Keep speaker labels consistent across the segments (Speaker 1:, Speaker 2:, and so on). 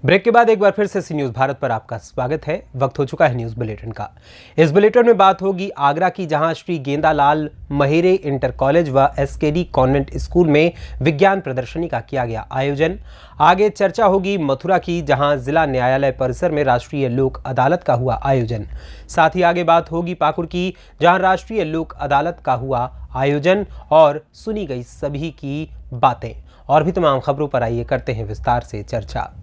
Speaker 1: Break के बाद एक बार फिर से सी न्यूज़ भारत पर आपका स्वागत है। वक्त हो चुका है न्यूज़ बुलेटिन का। इस बुलेटिन में बात होगी आगरा की, जहां श्री गेंदालाल महेरे इंटर कॉलेज व एसकेडी कॉन्वेंट स्कूल में विज्ञान प्रदर्शनी का किया गया आयोजन। आगे चर्चा होगी मथुरा की, जहां जिला न्यायालय परिसर में राष्ट्रीय लोक अदालत का हुआ आयोजन। साथ ही आगे बात होगी पाकुड़ की, जहां राष्ट्रीय लोक अदालत का हुआ आयोजन और सुनी गई सभी की बातें। और भी तमाम खबरों पर आइए करते हैं विस्तार से चर्चा।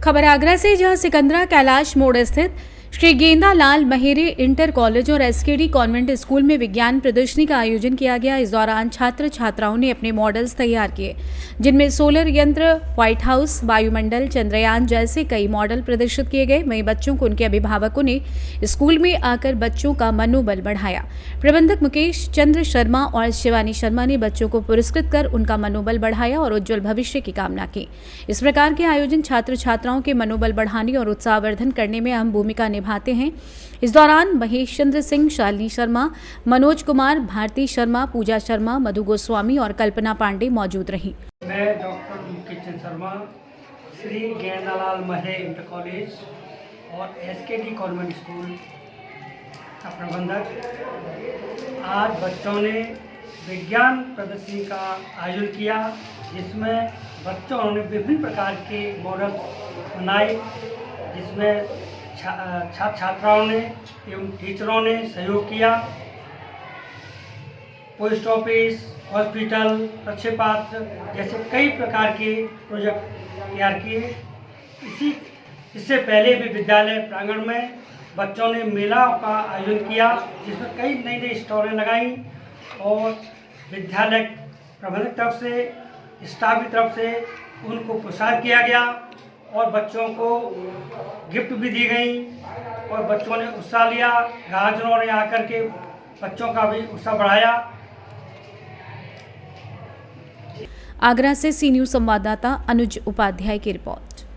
Speaker 2: खबर आगरा से, जहां सिकंदरा कैलाश मोड़ स्थित श्री गेंदालाल महेरे इंटर कॉलेज और एसकेडी कॉन्वेंट स्कूल में विज्ञान प्रदर्शनी का आयोजन किया गया। इस दौरान छात्र छात्राओं ने अपने मॉडल्स तैयार किए, जिनमें सोलर यंत्र, व्हाइट हाउस, वायुमंडल, चंद्रयान जैसे कई मॉडल प्रदर्शित किए गए। वहीं बच्चों को उनके अभिभावकों ने स्कूल में आकर बच्चों का मनोबल बढ़ाया। प्रबंधक मुकेश चंद्र शर्मा और शिवानी शर्मा ने बच्चों को पुरस्कृत कर उनका मनोबल बढ़ाया और उज्जवल भविष्य की कामना की। इस प्रकार के आयोजन छात्र छात्राओं के मनोबल बढ़ाने और उत्साहवर्धन करने में अहम भूमिका निभाते हैं। इस दौरान महेश चंद्र सिंह, शालिनी शर्मा, मनोज कुमार, भारती शर्मा, पूजा शर्मा, मधु गोस्वामी और कल्पना पांडे मौजूद रहीं।
Speaker 3: मैं doctor Mukesh Chandra Sharma, Shri Gendalal महेरे inter college और एसकेडी कॉन्वेंट स्कूल का प्रबंधक। आज बच्चों ने विज्ञान प्रदर्शनी का आयोजन किया, जिसमें बच्चों ने विभिन्न प्रकार के मॉडल बनाए, जिसमें छात्र छात्राओं ने एवं टीचरों ने सहयोग किया। पोस्ट ऑफिस, हॉस्पिटल, प्रक्षेपात्र जैसे कई प्रकार के प्रोजेक्ट तैयार किए। इससे पहले भी विद्यालय प्रांगण में बच्चों ने मेला का आयोजन किया, जिसमें कई नई नई स्टॉलें लगाई और विद्यालय प्रबंधक तरफ से, स्टाफ की तरफ से उनको प्रोत्साहित किया गया और बच्चों को गिफ्ट भी दी गई और बच्चों ने उत्साह लिया। गार्जियनों ने आकर के बच्चों का भी उत्साह बढ़ाया।
Speaker 2: आगरा से सी न्यूज़ संवाददाता अनुज उपाध्याय की रिपोर्ट।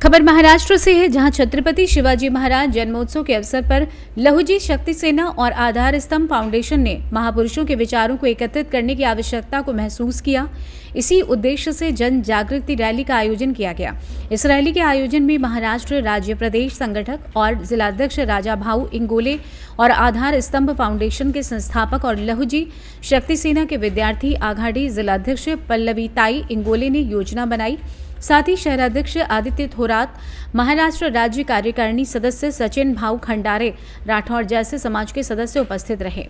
Speaker 2: खबर महाराष्ट्र से है, जहां छत्रपति शिवाजी महाराज जन्मोत्सव के अवसर पर लहुजी शक्ति सेना और आधार स्तंभ फाउंडेशन ने महापुरुषों के विचारों को एकत्रित करने की आवश्यकता को महसूस किया। इसी उद्देश्य से जन जागृति रैली का आयोजन किया गया। इस रैली के आयोजन में महाराष्ट्र राज्य प्रदेश संगठक और जिलाध्यक्ष राजा भाऊ इंगोले और आधार स्तंभ फाउंडेशन के संस्थापक और लहुजी शक्ति सेना के विद्यार्थी आघाड़ी जिलाध्यक्ष पल्लवी ताई इंगोले ने योजना बनाई। साथ ही शहराध्यक्ष आदित्य थोरात, महाराष्ट्र राज्य कार्यकारिणी सदस्य सचिन भाऊ खंडारे राठौर जैसे समाज के सदस्य उपस्थित रहे।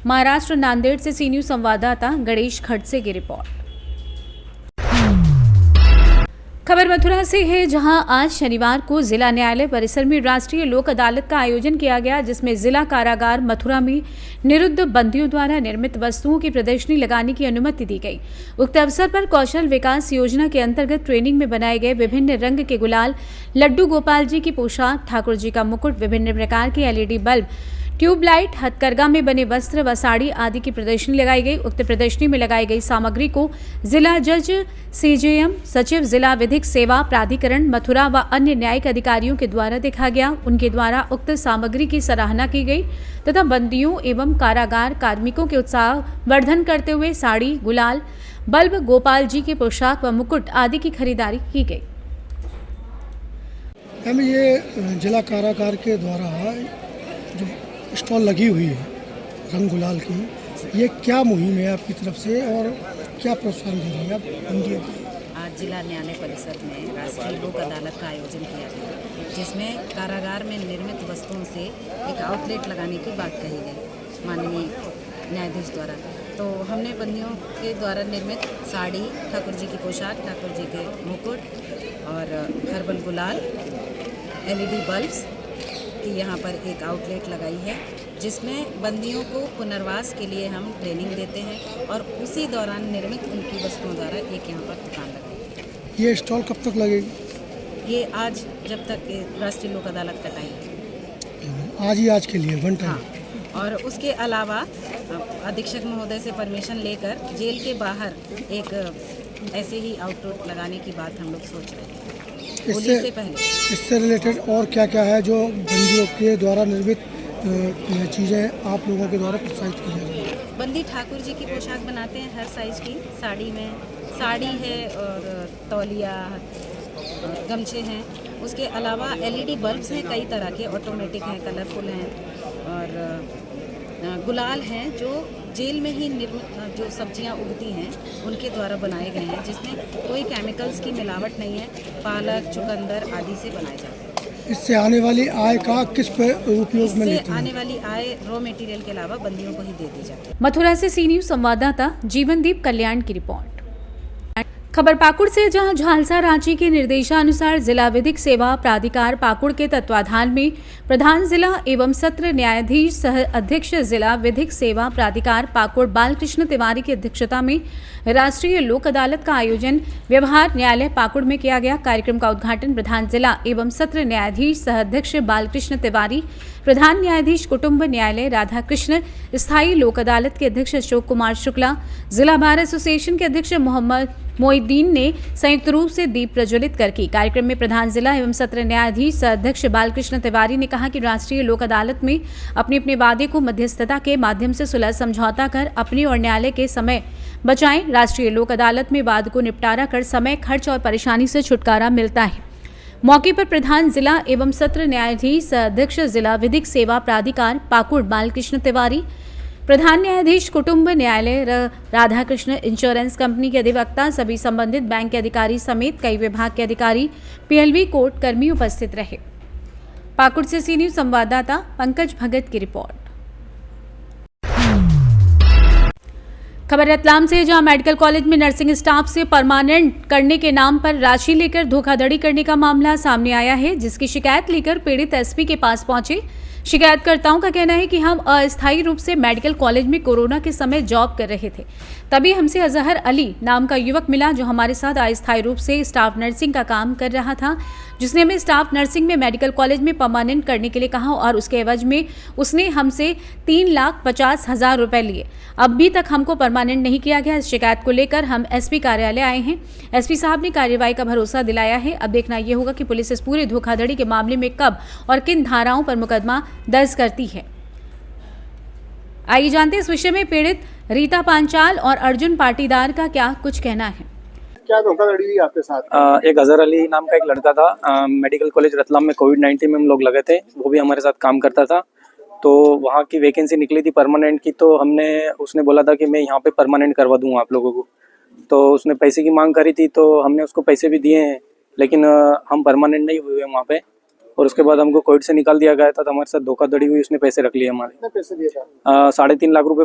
Speaker 2: महाराष्ट्र नांदेड़ से सी न्यूज़ संवाददाता गणेश खड़से की रिपोर्ट। खबर मथुरा से है, जहां आज शनिवार को जिला न्यायालय परिसर में राष्ट्रीय लोक अदालत का आयोजन किया गया, जिसमें जिला कारागार मथुरा में निरुद्ध बंदियों द्वारा निर्मित वस्तुओं की प्रदर्शनी लगाने की अनुमति दी गई। उक्त अवसर पर कौशल विकास योजना के अंतर्गत ट्रेनिंग में बनाए गए विभिन्न रंग के गुलाल, लड्डू गोपाल जी की पोशाक, ठाकुर जी का मुकुट, विभिन्न प्रकार के LED बल्ब, ट्यूबलाइट, हथकरघा में बने वस्त्र व साड़ी आदि की प्रदर्शनी लगाई गई। उक्त प्रदर्शनी में लगाई गई सामग्री को जिला जज, CJM, सचिव जिला विधिक सेवा प्राधिकरण मथुरा व अन्य न्यायिक अधिकारियों के द्वारा देखा गया। उनके द्वारा उक्त सामग्री की सराहना की गई तथा बंदियों एवं कारागार कार्मिकों के उत्साह वर्धन करते हुए साड़ी, गुलाल, बल्ब, गोपाल जी के पोशाक व मुकुट आदि की खरीदारी की गई।
Speaker 4: ये जिला कारागार के द्वारा जो स्टॉल लगी हुई है रंग गुलाल की, ये क्या मुहिम है आपकी तरफ से और क्या प्रोत्साहन दे रही है आप बंदियों को?
Speaker 5: आज जिला न्यायालय परिसर में राष्ट्रीय लोक अदालत का आयोजन किया गया, जिसमें कारागार में निर्मित वस्तुओं से एक आउटलेट लगाने की बात कही गई माननीय न्यायाधीश द्वारा। तो हमने बंदियों के द्वारा निर्मित साड़ी, ठाकुर जी की पोशाक, ठाकुर जी के मुकुट और हर्बल गुलाल, LED बल्ब्स की यहाँ पर एक आउटलेट लगाई है, जिसमें बंदियों को पुनर्वास के लिए हम ट्रेनिंग देते हैं और उसी दौरान निर्मित उनकी वस्तुओं द्वारा एक यहाँ पर दुकान लगाई है।
Speaker 4: ये स्टॉल कब तक लगेगी?
Speaker 5: ये आज, जब तक राष्ट्रीय लोक अदालत का टाइम है।
Speaker 4: आज ही आज के लिए वन टाइम।
Speaker 5: हाँ, और उसके अलावा अधीक्षक महोदय से परमिशन लेकर जेल के बाहर एक ऐसे ही आउटलेट लगाने की बात हम लोग सोच रहे हैं होली से पहले।
Speaker 4: इससे रिलेटेड और क्या क्या है जो बंदियों के द्वारा निर्मित चीज़ें आप लोगों के द्वारा प्रोत्साहित की जा रही है?
Speaker 5: बंदी ठाकुर जी की पोशाक बनाते हैं हर साइज की, साड़ी में साड़ी है और तौलिया, गमछे हैं। उसके अलावा LED बल्ब्स हैं कई तरह के, ऑटोमेटिक हैं, कलरफुल हैं, और गुलाल हैं जो जेल में ही निर्मित जो सब्जियां उगती हैं उनके द्वारा बनाए गए हैं, जिसमें कोई केमिकल्स की मिलावट नहीं है। पालक, चुकंदर आदि से बनाए जाते हैं।
Speaker 4: इससे आने वाली आय का किस पे उपयोग में
Speaker 5: इससे
Speaker 4: लेते हैं?
Speaker 5: आने वाली आय रॉ मटेरियल के अलावा बंदियों को ही दे दी जाती है।
Speaker 2: मथुरा से सी न्यूज संवाददाता जीवनदीप कल्याण की रिपोर्ट। खबर पाकुड़ से, जहां झालसा रांची के निर्देशानुसार जिला विधिक सेवा प्राधिकार पाकुड़ के तत्वाधान में प्रधान जिला एवं सत्र न्यायाधीश सह अध्यक्ष जिला विधिक सेवा प्राधिकार पाकुड़ बालकृष्ण तिवारी की अध्यक्षता में राष्ट्रीय लोक अदालत का आयोजन व्यवहार न्यायालय पाकुड़ में किया गया। कार्यक्रम का उद्घाटन प्रधान जिला एवं सत्र न्यायाधीश सह अध्यक्ष बालकृष्ण तिवारी, प्रधान न्यायाधीश कुटुंब न्यायालय राधा कृष्ण, स्थायी लोक अदालत के अध्यक्ष अशोक कुमार शुक्ला, जिला बार एसोसिएशन के अध्यक्ष मोहम्मद मोइद्दीन ने संयुक्त रूप से दीप प्रज्वलित कर की। कार्यक्रम में प्रधान जिला एवं सत्र न्यायाधीश सह अध्यक्ष बालकृष्ण तिवारी ने कहा कि राष्ट्रीय लोक अदालत में अपने अपने वादे को मध्यस्थता के माध्यम से सुलह समझौता कर अपनी और न्यायालय के समय बचाएं। राष्ट्रीय लोक अदालत में वाद को निपटारा कर समय, खर्च और परेशानी से छुटकारा मिलता है। मौके पर प्रधान जिला एवं सत्र न्यायाधीश सह अध्यक्ष जिला विधिक सेवा प्राधिकार पाकुड़ बालकृष्ण तिवारी, प्रधान न्यायाधीश कुटुंब न्यायालय राधा कृष्ण, इंश्योरेंस कंपनी के अधिवक्ता, सभी संबंधित बैंक के अधिकारी समेत कई विभाग के अधिकारी, PLV कोर्ट कर्मी उपस्थित रहे। पाकुड़ से सी न्यूज संवाददाता पंकज भगत की रिपोर्ट। खबर रतलाम से, जहां मेडिकल कॉलेज में नर्सिंग स्टाफ से परमानेंट करने के नाम पर राशि लेकर धोखाधड़ी करने का मामला सामने आया है, जिसकी शिकायत लेकर पीड़ित SP के पास पहुंचे। शिकायतकर्ताओं का कहना है कि हम अस्थायी रूप से मेडिकल कॉलेज में कोरोना के समय जॉब कर रहे थे, तभी हमसे अजहर अली नाम का युवक मिला जो हमारे साथ अस्थायी रूप से स्टाफ नर्सिंग का काम कर रहा था, जिसने हमें स्टाफ नर्सिंग में मेडिकल कॉलेज में परमानेंट करने के लिए कहा और उसके एवज में उसने हमसे 3,50,000 रुपए लिए। अभी तक हमको परमानेंट नहीं किया गया। इस शिकायत को लेकर हम SP कार्यालय आए हैं। SP साहब ने कार्रवाई का भरोसा दिलाया है। अब देखना यह होगा कि पुलिस इस पूरे धोखाधड़ी के मामले में कब और किन धाराओं पर मुकदमा दर्ज करती है। आइए जानते हैं इस विषय में पीड़ित रीता पांचाल और अर्जुन पाटीदार का क्या कुछ कहना है।
Speaker 6: क्या धोखाधड़ी हुई आपके साथ?
Speaker 7: एक अजहर अली नाम का एक लड़का था, मेडिकल कॉलेज रतलाम में कोविड-19 में हम लोग लगे थे, वो भी हमारे साथ काम करता था। तो वहाँ की वैकेंसी निकली थी परमानेंट की, तो उसने बोला था कि मैं यहाँ पे परमानेंट करवा दूंगा आप लोगों को। तो उसने पैसे की मांग करी थी, तो हमने उसको पैसे भी दिए हैं, लेकिन हम परमानेंट नहीं हुए वहाँ पे। और उसके बाद हमको कोविड से निकाल दिया गया था, तो हमारे साथ धोखाधड़ी हुई, उसने पैसे रख लिए हमारे।
Speaker 6: कितने पैसे दिए था?
Speaker 7: 3.5 लाख रुपए,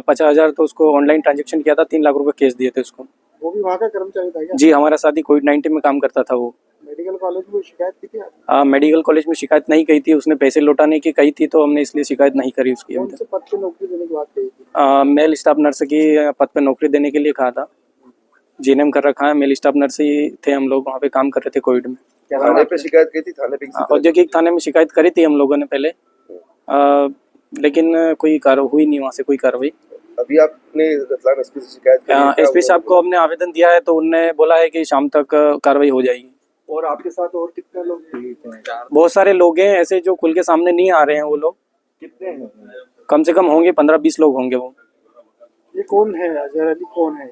Speaker 7: 50,000 तो उसको ऑनलाइन ट्रांजेक्शन किया था, 3 लाख रुपए कैश दिए थे उसको।
Speaker 6: वो भी वहाँ का कर्मचारी था क्या?
Speaker 7: जी, हमारा साथ ही कोविड-19 में काम करता था वो।
Speaker 6: मेडिकल कॉलेज में शिकायत की थी आपने?
Speaker 7: मेडिकल कॉलेज में शिकायत नहीं की थी, उसने पैसे लौटाने की कही थी, तो हमने इसलिए शिकायत नहीं करी उसकी।
Speaker 6: कौन से पद पे नौकरी देने की बात कही थी?
Speaker 7: मेल स्टाफ नर्स की पद पे नौकरी देने के लिए कहा था। GNM कर रखा है, मेल स्टाफ नर्स ही थे हम लोग, वहाँ पे काम कर रहे थे कोविड में।
Speaker 6: थाने पे शिकायत की थी? थाने पे
Speaker 7: औद्योगिक थाने में शिकायत करी थी हम लोगों ने पहले, लेकिन कोई कार्रवाई हुई नहीं, वहाँ से कोई कार्रवाई।
Speaker 6: अभी आपने रतलाम SP से शिकायत की?
Speaker 7: SP साहब को हमने आवेदन दिया है, तो उनने बोला है कि शाम तक कार्रवाई हो जाएगी।
Speaker 6: और आपके साथ और कितने लोग थे?
Speaker 7: बहुत सारे लोग हैं ऐसे जो खुल के सामने नहीं आ रहे हैं। वो लोग
Speaker 6: कितने हैं?
Speaker 7: कम से कम होंगे 15-20 लोग होंगे वो।
Speaker 6: ये कौन है? अजहर अली कौन है?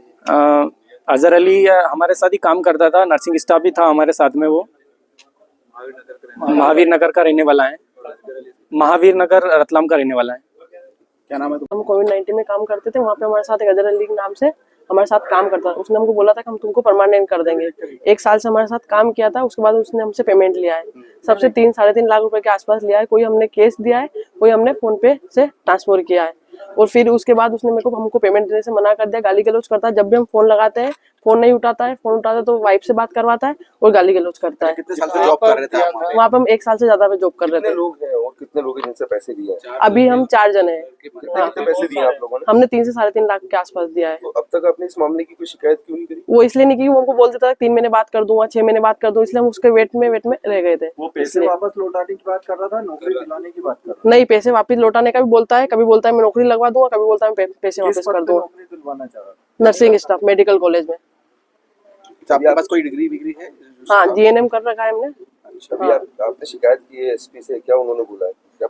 Speaker 7: अजहर अली हमारे साथ ही काम करता था, नर्सिंग स्टाफ भी था हमारे साथ में। वो महावीर नगर का रहने वाला है, महावीर नगर रतलाम का रहने वाला है।
Speaker 6: क्या नाम है?
Speaker 8: हम कोविड-19 में काम करते थे, वहाँ पे हमारे साथ एक अजहर अली के नाम से हमारे साथ काम करता था। उसने हमको बोला था कि हम तुमको परमानेंट कर देंगे। 1 साल से हमारे साथ काम किया था। उसके बाद उसने हमसे पेमेंट लिया है, सबसे 3-3.5 लाख रुपए के आसपास लिया है। कोई हमने कैश दिया है, कोई हमने फोन पे से ट्रांसफर किया है। और फिर उसके बाद उसने हमको पेमेंट देने से मना कर दिया, गाली गलौज करता है। जब भी हम फोन लगाते हैं, फोन नहीं उठाता है, फोन उठाता है तो वाइफ से बात करवाता है और गाली गलौज करता है।
Speaker 6: कितने साल से जॉब कर रहे थे आप?
Speaker 8: वहाँ पे हम 1 साल से ज्यादा पे जॉब कर रहे
Speaker 6: कितने
Speaker 8: थे।
Speaker 6: लोग हैं और कितने लोग हैं जिनसे पैसे दिए हैं?
Speaker 8: अभी हम 4 जने हैं।
Speaker 6: कितने पैसे दिए आप लोगों ने?
Speaker 8: हमने 3 से 3.5 लाख के आसपास दिया है।
Speaker 6: तो अब तक आपने इस मामले की कोई शिकायत क्यों नहीं करी?
Speaker 8: वो इसलिए नहीं की, वो हमको बोल देता था 3 महीने बात कर दूंगा, 6 महीने बात कर दूंगा, इसलिए हम उसके वेट में रह गए थे।
Speaker 6: वो पैसे वापस लौटाने की बात कर रहा था, नौकरी दिलाने की बात कर रहा
Speaker 8: नहीं, पैसे वापस लौटाने का भी बोलता है। कभी बोलता है मैं नौकरी लगवा दूंगा, कभी बोलता है मैं पैसे
Speaker 6: था?
Speaker 8: वापस
Speaker 6: किस पद
Speaker 8: कर
Speaker 6: पे
Speaker 8: दूंगा।
Speaker 6: नौकरी दिलवाना चाह रहा था?
Speaker 8: नर्सिंग स्टाफ मेडिकल कॉलेज में।
Speaker 6: आपके पास कोई डिग्री है?
Speaker 8: हाँ, GNM कर रखा है हमने।
Speaker 6: अच्छा, अभी आपने शिकायत की है SP से, क्या उन्होंने बोला है? क्या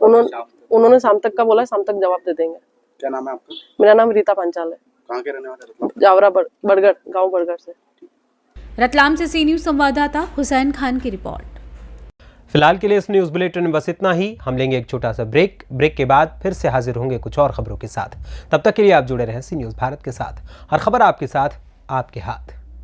Speaker 8: उन्होंने शाम तक का बोला है, शाम तक जवाब दे देंगे।
Speaker 6: क्या नाम है आपका?
Speaker 8: मेरा नाम रीता पांचाल है।
Speaker 9: कहाँ के रहने वाले रतलाम?
Speaker 8: जावरा बरगढ़, गाँव बरगढ़ से।
Speaker 2: रतलाम से सी न्यूज संवाददाता हुसैन खान की रिपोर्ट।
Speaker 1: फिलहाल के लिए इस न्यूज बुलेटिन में बस इतना ही। हम लेंगे एक छोटा सा ब्रेक के बाद फिर से हाजिर होंगे कुछ और खबरों के साथ। तब तक के लिए आप जुड़े रहें सी न्यूज भारत के साथ। हर खबर आपके साथ, आपके हाथ।